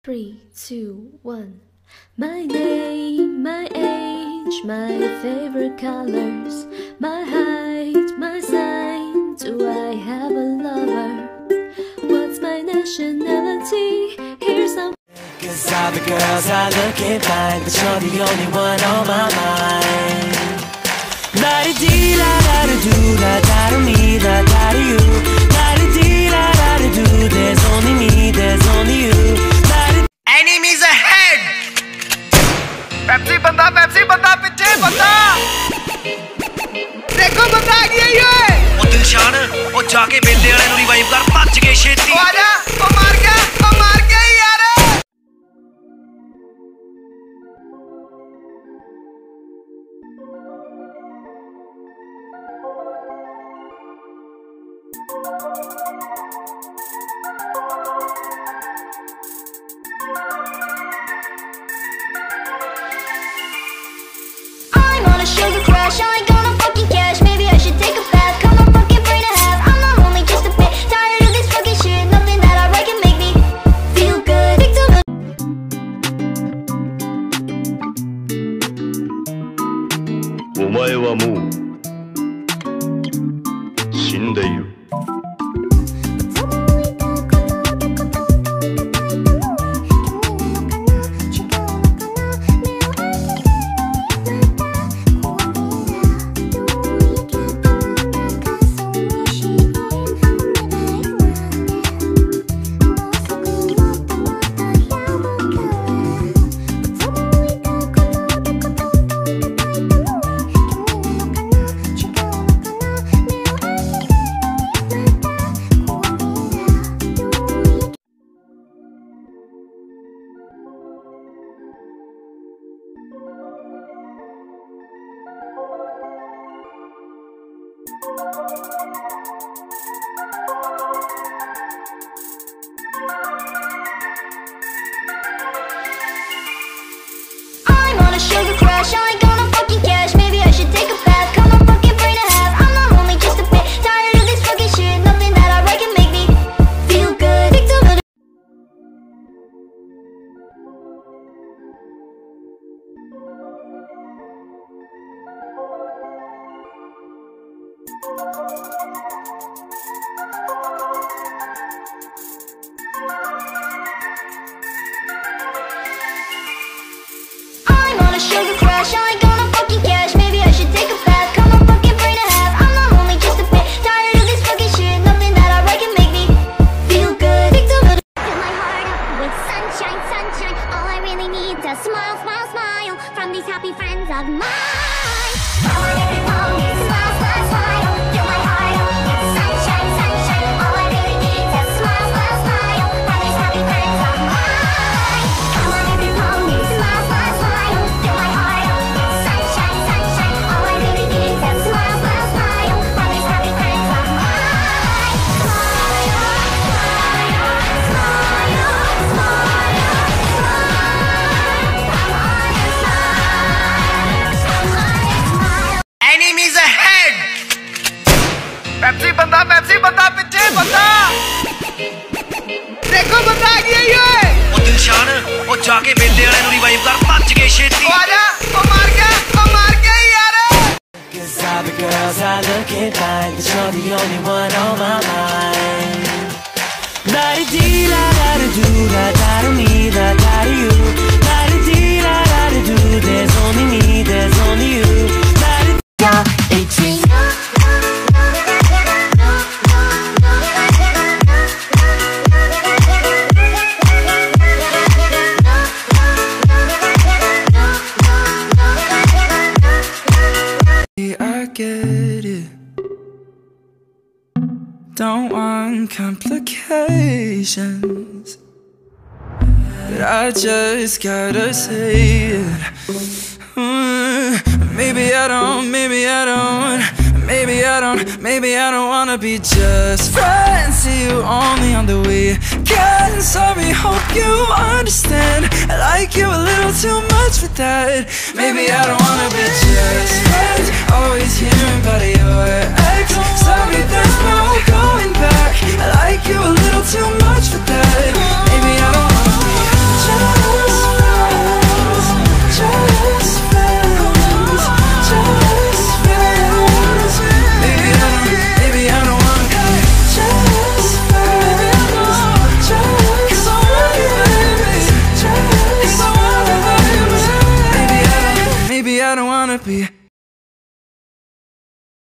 3, 2, 1. My name, my age, my favorite colors, my height, my sign. Do I have a lover? What's my nationality? Here's some. 'Cause all the girls are looking fine, but you're the only one on my mind. La-di-dee, la-da-da-do, la-da-da-me, la-da-da-you. La-di-dee, la-da-da-do, there's only me, there's only you. Enemies ahead! Pepsi banda piche banda! देखो बंदा आ गया ये! ओ दिलशान, ओ जाके बेले वाले नु revive कर भज के छेती। ओ आजा, ओ मार गया यार! I'm on a sugar crash, I ain't gonna fucking cash. Maybe I should take a bath, cut my fucking brain in half. I'm not only just a bit tired of this fucking shit. Nothing that I write can make me feel good. Victim. お前はもう死んでいる。I'm on a sugar crash, I ain't gonna fucking cash. Maybe I should take a bath, cut my fucking brain in half. I'm not only just a bit tired of this fucking shit. Nothing that I write can make me feel good. Victim of. I'm on a sugar crash, I ain't gonna fucking cash. Maybe I should take a bath, cut my fucking brain in half. I'm not only just a bit tired of this fucking shit. Nothing that I write can make me feel good. Victim of. Fill my heart up with sunshine, sunshine. All I really need is a smile, smile, smile from these happy friends of mine. All I ever want is smile, smile, smile. Fill my heart up with sunshine, sunshine. All I really need is a smile, smile, smile from these happy friends of mine. All I ever want is smile, smile, smile. Fill my heart up with sunshine, sunshine. All I really need is a smile, smile, smile from these happy friends of mine. Smile, smile, smile, smile, smile. I'm on a smile, I'm on a smile. Enemies ahead! Pepsi banda piche banda! देखो बंदा आ गया ये! ओ दिलशान, ओ जाके बेले वाले नु revive कर भज के छेती। ओ आजा, ओ मार गया यार! 'Cause all the girls are looking fine, but you're the only one on my mind. La-di-dee, la-da-da-do, la-da-da-me, la-da-da-you. La-di-dee, la-da-da-do, there's only me, there's only you. La-di-dee. 18. I get it. Don't want complications, but I just gotta say it. Maybe I don't wanna be just friends to you only on the weekend. Sorry, hope you understand. I like you a little too much for that. Maybe I don't wanna be just friends, always hearing about your ex. Sorry, there's no going back. I like you a little too much for that. Maybe I don't wanna be happy.